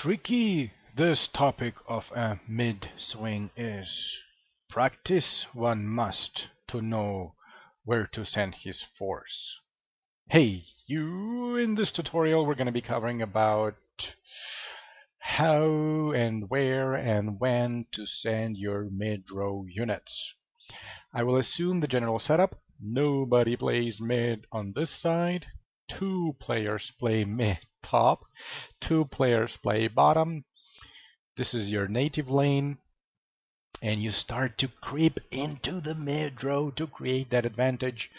tricky this topic of a mid-swing is. Practice one must to know where to send his force. Hey, you! In this tutorial we're going to be covering about how and where and when to send your mid-row units. I will assume the general setup. Nobody plays mid on this side. 2 players play mid top. 2 players play bottom. This is your native lane. And you start to creep into the mid row to create that advantage.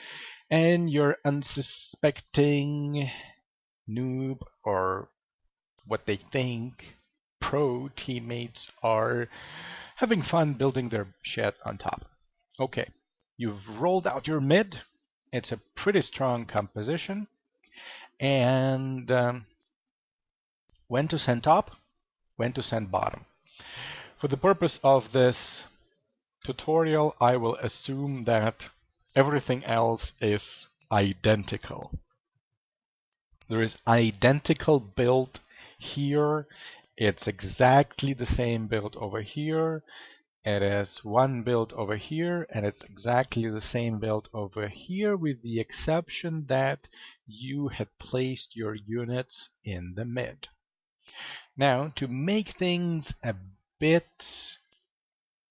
And your unsuspecting noob, or what they think pro teammates, are having fun building their shit on top. Okay, you've rolled out your mid. It's a pretty strong composition. And when to send top, when to send bottom. For the purpose of this tutorial, I will assume that everything else is identical. There is identical build here. It's exactly the same build over here. It is one build over here, and it's exactly the same build over here, with the exception that you had placed your units in the mid. Now, to make things a bit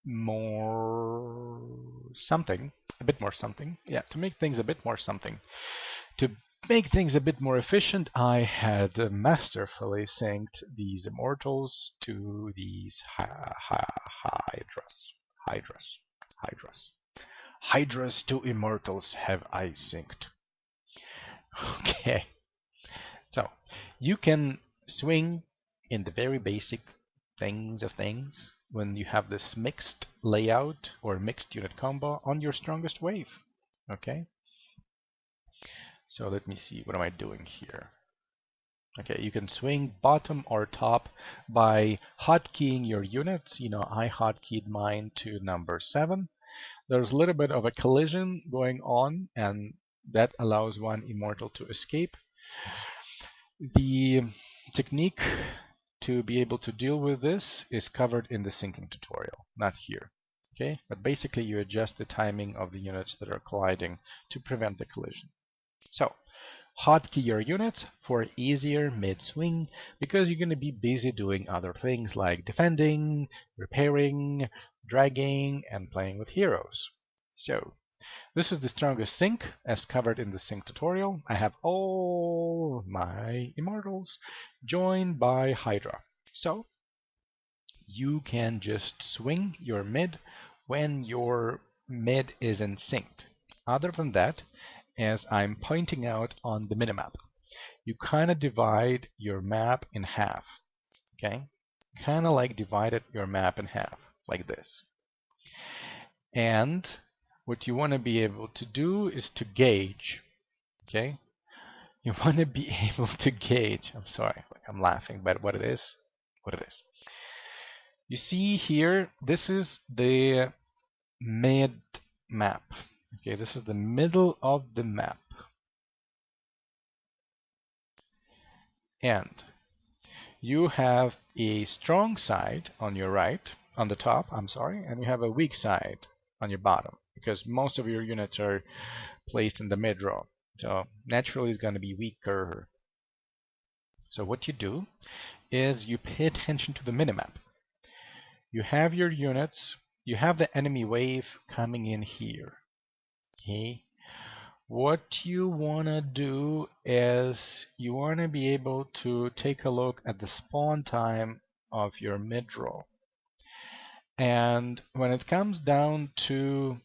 more something, to make things a bit more something, to make things a bit more efficient, I had masterfully synced these immortals to these hydras to immortals have I synced. Okay, so you can swing in the very basic things of things when you have this mixed layout or mixed unit combo on your strongest wave. Okay, so let me see, what am I doing here? Okay, you can swing bottom or top by hotkeying your units. You know, I hotkeyed mine to number 7. There's a little bit of a collision going on, and that allows one immortal to escape. The technique to be able to deal with this is covered in the syncing tutorial, not here. Okay, but basically you adjust the timing of the units that are colliding to prevent the collision. So, hotkey your units for easier mid-swing, because you're going to be busy doing other things like defending, repairing, dragging, and playing with heroes. So, this is the strongest sync, as covered in the sync tutorial. I have all my immortals joined by Hydra. So, you can just swing your mid when your mid isn't synced. Other than that, as I'm pointing out on the minimap, you kind of divide your map in half. Okay, kind of like divided your map in half, like this. And what you want to be able to do is to gauge. Okay, you want to be able to gauge. I'm sorry, I'm laughing, but what it is. You see here, this is the mid map. Okay, this is the middle of the map. And you have a strong side on your right, on the top, I'm sorry, and you have a weak side on your bottom, because most of your units are placed in the mid row. So naturally it's going to be weaker. So what you do is you pay attention to the minimap. You have your units, you have the enemy wave coming in here. Okay, what you want to do is you want to be able to take a look at the spawn time of your mid row. And when it comes down to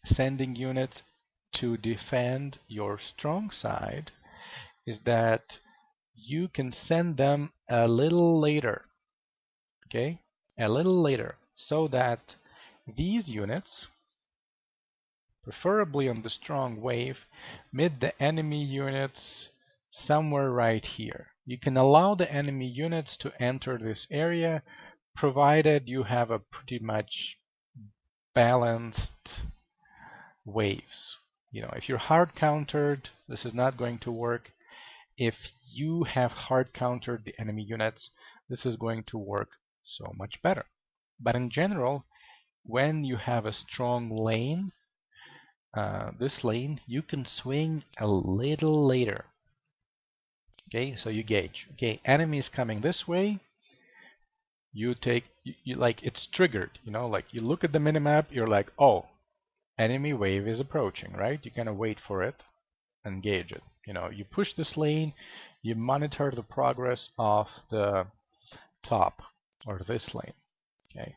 sending units to defend your strong side, is that you can send them a little later. Okay, a little later, so that these units, preferably on the strong wave, meet the enemy units somewhere right here. You can allow the enemy units to enter this area, provided you have a pretty much balanced waves. You know, if you're hard countered, this is not going to work. if you have hard countered the enemy units, this is going to work so much better. But in general, when you have a strong lane, this lane, you can swing a little later. Okay, so you gauge. Okay, enemy is coming this way. You take, you like, it's triggered, you know, like you look at the minimap, you're like, oh, enemy wave is approaching, right? You kind of wait for it and gauge it. You know, you push this lane, you monitor the progress of the top or this lane. Okay,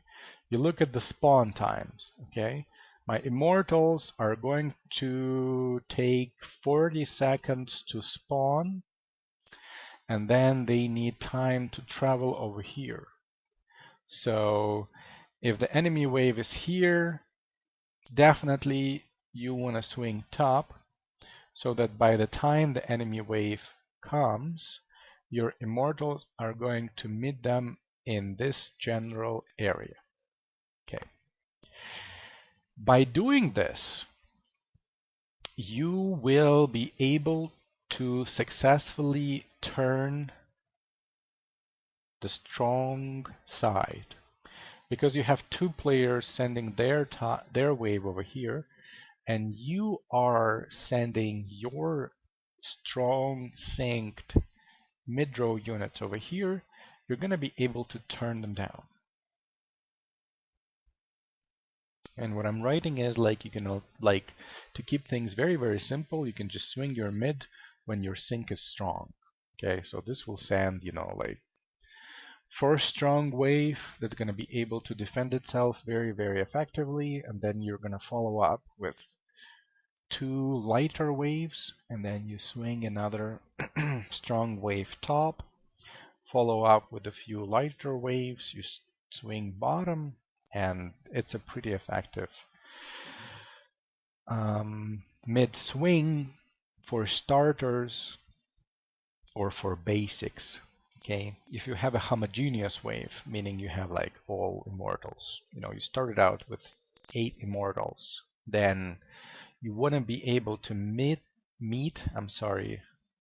you look at the spawn times. Okay, my immortals are going to take 40 seconds to spawn, and then they need time to travel over here. So if the enemy wave is here, definitely you want to swing top, so that by the time the enemy wave comes, your immortals are going to meet them in this general area. Okay. By doing this, you will be able to successfully turn the strong side, because you have two players sending their wave over here, and you are sending your strong synced mid-row units over here. You're going to be able to turn them down. And what I'm writing is, like, you can, like, to keep things very, very simple, you can just swing your mid when your sync is strong. Okay, so this will send, you know, like, first strong wave that's going to be able to defend itself very, very effectively, and then you're going to follow up with two lighter waves, and then you swing another strong wave top, follow up with a few lighter waves, you swing bottom, and it's a pretty effective mid swing for starters or for basics. Okay, if you have a homogeneous wave, meaning you have like all immortals, you know, you started out with 8 immortals, then you want to be able to meet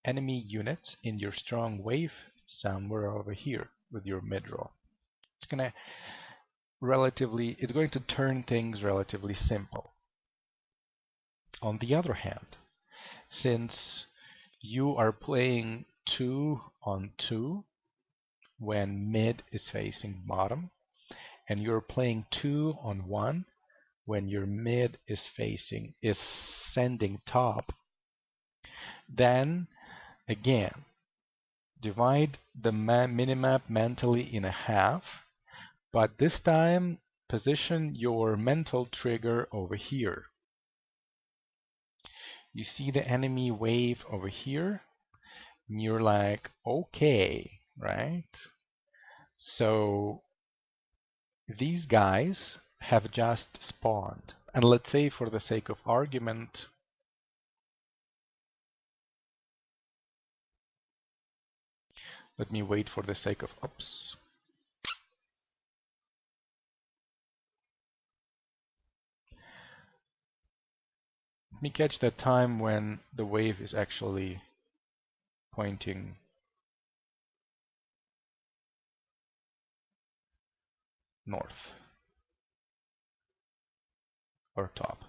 enemy units in your strong wave somewhere over here with your mid row. It's going to turn things relatively simple. On the other hand, since you are playing 2 on 2 when mid is facing bottom, and you're playing 2 on 1 when your mid is sending top, then again, divide the minimap mentally in a half, but this time position your mental trigger over here. You see the enemy wave over here, and you're like, okay, right? So these guys have just spawned, and let's say, for the sake of argument, let me wait for the sake of oops. Let me catch that time when the wave is actually pointing north or top.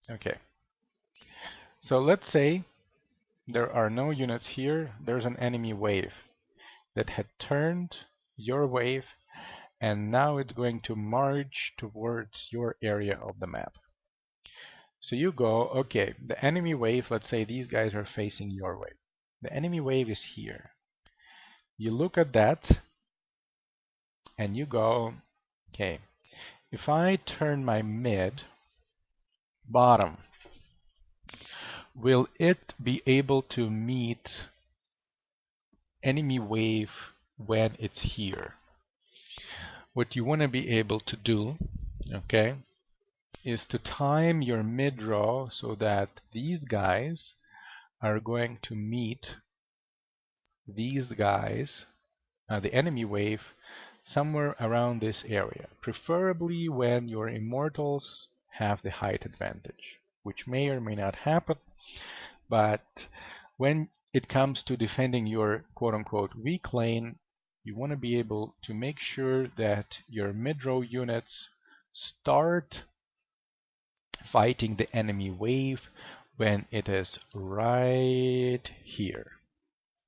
Okay, so let's say there are no units here. There's an enemy wave that had turned your wave, and now it's going to march towards your area of the map. So you go, okay, the enemy wave, let's say these guys are facing your way. The enemy wave is here. You look at that and you go, okay, if I turn my mid bottom, will it be able to meet enemy wave when it's here? What you want to be able to do, okay, is to time your mid-row so that these guys are going to meet these guys, the enemy wave, somewhere around this area, preferably when your immortals have the height advantage, which may or may not happen, but when it comes to defending your quote-unquote weak lane, you want to be able to make sure that your mid-row units start fighting the enemy wave when it is right here.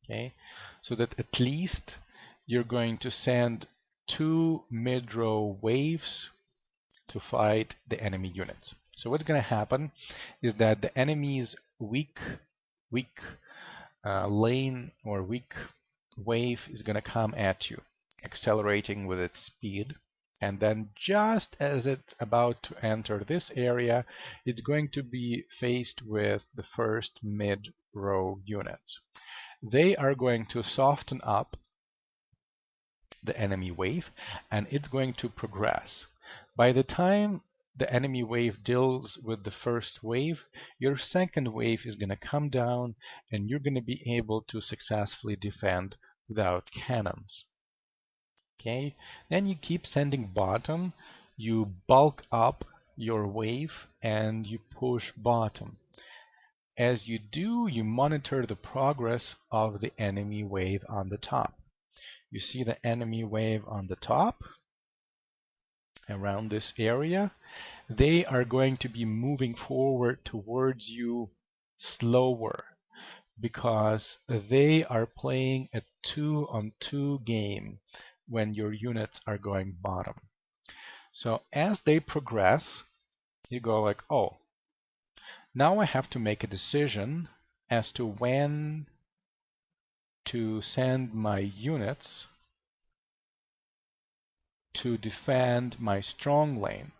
Okay, so that at least you're going to send 2 mid-row waves to fight the enemy units. So what's going to happen is that the enemy's weak lane or weak wave is going to come at you, accelerating with its speed. And then just as it's about to enter this area, it's going to be faced with the first mid-row units. They are going to soften up the enemy wave, and it's going to progress. By the time the enemy wave deals with the first wave, your second wave is going to come down, and you're going to be able to successfully defend without cannons. Okay, then you keep sending bottom, you bulk up your wave, and you push bottom. As you do, you monitor the progress of the enemy wave on the top. You see the enemy wave on the top, around this area. They are going to be moving forward towards you slower because they are playing a 2-on-2 game when your units are going bottom. So as they progress, you go like, oh, now I have to make a decision as to when to send my units to defend my strong lane.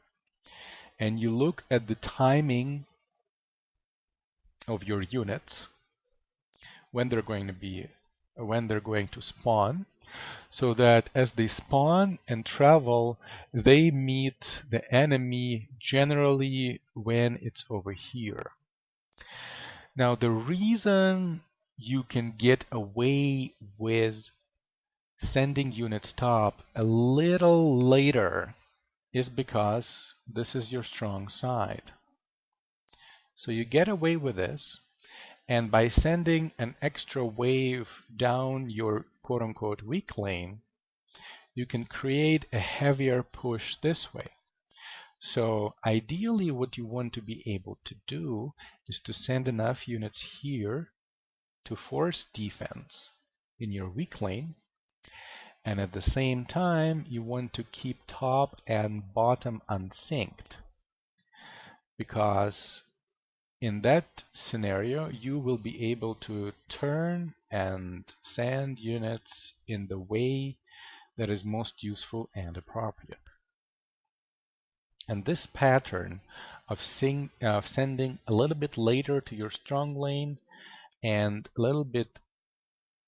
And you look at the timing of your units when they're going to spawn, so that as they spawn and travel, they meet the enemy generally when it's over here. Now, the reason you can get away with sending units top a little later is because this is your strong side. So you get away with this, and by sending an extra wave down your quote-unquote weak lane, you can create a heavier push this way. So ideally what you want to be able to do is to send enough units here to force defense in your weak lane, and at the same time you want to keep top and bottom unsynced, because in that scenario you will be able to turn and send units in the way that is most useful and appropriate. And this pattern of sending a little bit later to your strong lane and a little bit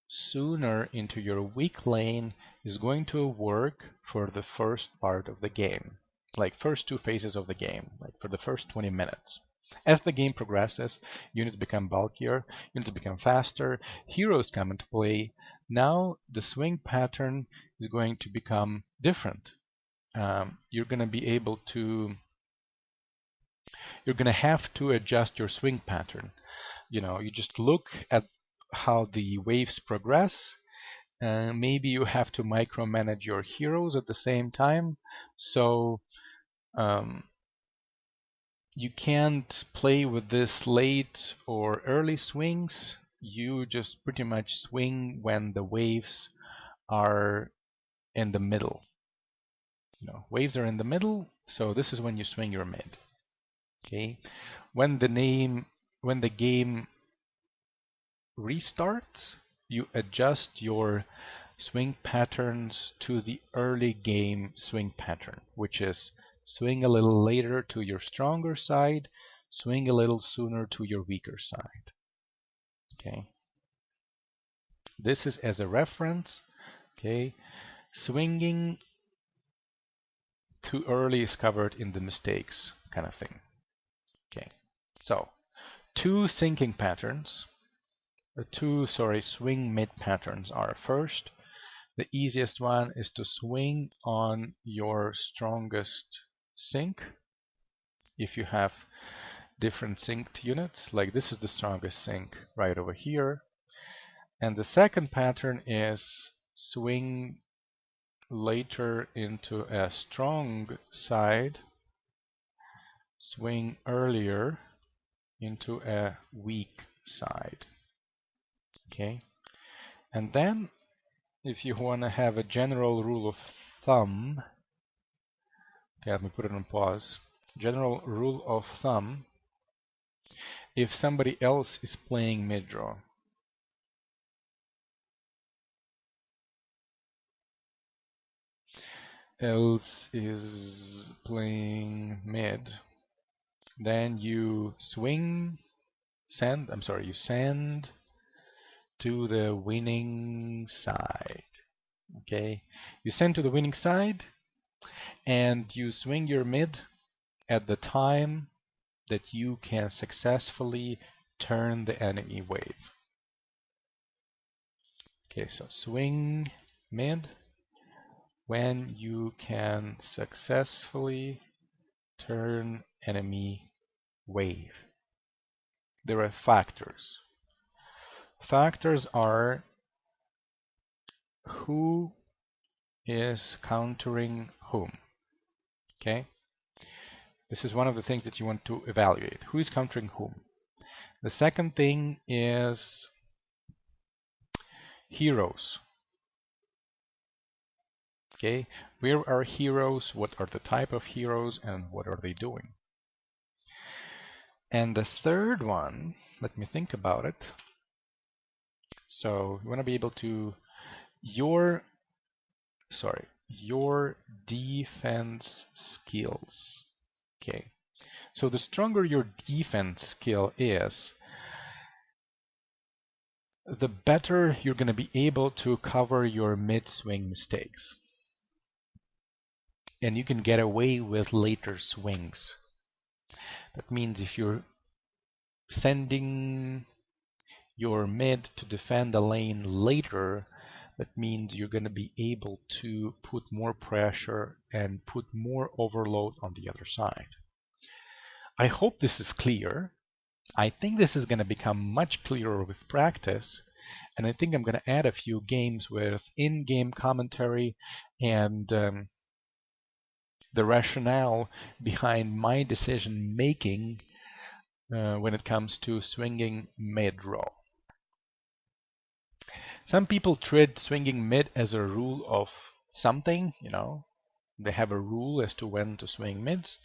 sooner into your weak lane is going to work for the first part of the game, like first 2 phases of the game, like for the first 20 minutes. As the game progresses, units become bulkier, units become faster, heroes come into play. Now the swing pattern is going to become different. You're going to have to adjust your swing pattern. You just look at how the waves progress. Maybe you have to micromanage your heroes at the same time. So you can't play with this late or early swings. You just pretty much swing when the waves are in the middle. Waves are in the middle, so this is when you swing your mid. Okay, when the game restarts, you adjust your swing patterns to the early game swing pattern, which is swing a little later to your stronger side, swing a little sooner to your weaker side. Okay, this is as a reference. Okay, swinging too early is covered in the mistakes kind of thing. Okay, so two sinking patterns, swing mid patterns are first. The easiest one is to swing on your strongest sink. If you have different synced units, like this is the strongest sink right over here. And the second pattern is swing later into a strong side, swing earlier into a weak side. Okay, and then if you want to have a general rule of thumb, okay, let me put it on pause. General rule of thumb, if somebody else is playing mid draw, else is playing mid, then you send to the winning side. Okay, you send to the winning side and you swing your mid at the time that you can successfully turn the enemy wave. Okay, so swing mid when you can successfully turn enemy wave. There are factors. Factors are who is countering whom. Okay? This is one of the things that you want to evaluate. Who is countering whom? The second thing is heroes. Okay? Where are heroes? What are the type of heroes and what are they doing? And the third one, let me think about it. So you want to be able to your defense skills. Okay, so the stronger your defense skill is, the better you're going to be able to cover your mid-swing mistakes. And you can get away with later swings. That means if you're sending your mid to defend a lane later, that means you're going to be able to put more pressure and put more overload on the other side. I hope this is clear. I think this is going to become much clearer with practice, and I think I'm going to add a few games with in-game commentary and the rationale behind my decision making when it comes to swinging mid-draw. Some people treat swinging mid as a rule of something, you know, they have a rule as to when to swing mids.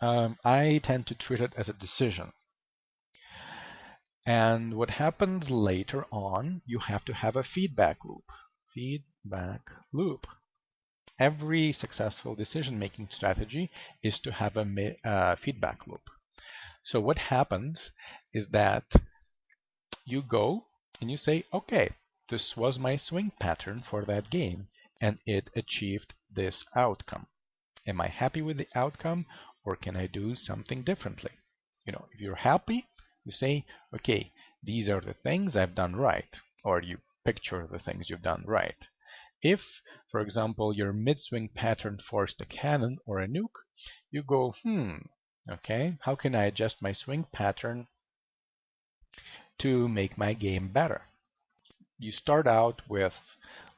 I tend to treat it as a decision. And what happens later on, you have to have a feedback loop. Feedback loop. Every successful decision-making strategy is to have a feedback loop. So what happens is that you go and you say, okay, this was my swing pattern for that game, and it achieved this outcome. Am I happy with the outcome, or can I do something differently? You know, if you're happy, you say, okay, these are the things I've done right, or you picture the things you've done right. If, for example, your mid-swing pattern forced a cannon or a nuke, you go, okay, how can I adjust my swing pattern to make my game better? You start out with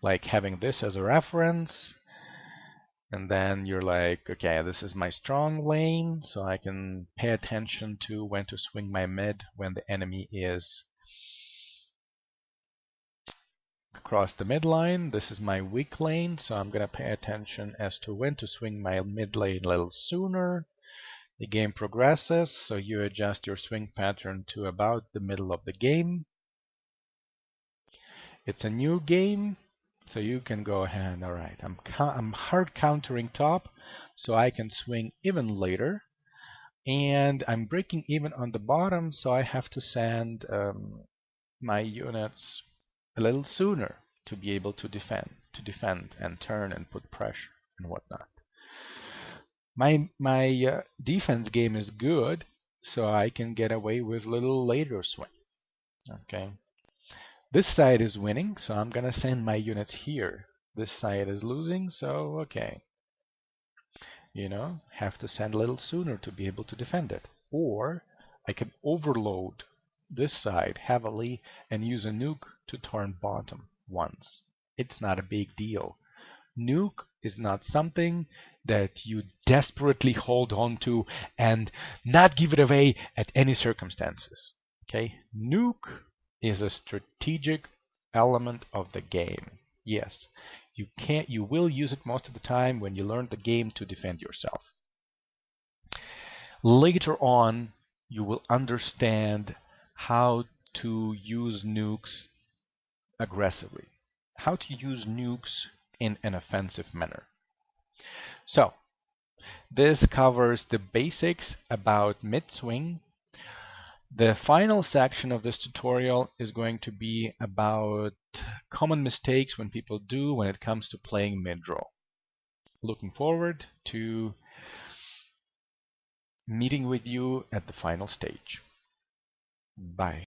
like having this as a reference, and then you're like, okay, this is my strong lane, so I can pay attention to when to swing my mid when the enemy is across the midline. This is my weak lane, so I'm going to pay attention as to when to swing my mid lane a little sooner. The game progresses, so you adjust your swing pattern to about the middle of the game. It's a new game, so you can go ahead, all right, I'm hard countering top, so I can swing even later. And I'm breaking even on the bottom, so I have to send my units a little sooner to be able to defend and turn and put pressure and whatnot. My defense game is good, so I can get away with a little later swing. Okay. This side is winning, so I'm gonna send my units here. This side is losing, so okay. Have to send a little sooner to be able to defend it. Or I can overload this side heavily and use a nuke to turn bottom once. It's not a big deal. Nuke is not something that you desperately hold on to and not give it away at any circumstances. Okay? Nuke is a strategic element of the game. Yes, you will use it most of the time when you learn the game to defend yourself. Later on, you will understand how to use nukes aggressively, how to use nukes in an offensive manner. So, this covers the basics about mid-swing. The final section of this tutorial is going to be about common mistakes when people do when it comes to playing mid-draw. Looking forward to meeting with you at the final stage. Bye.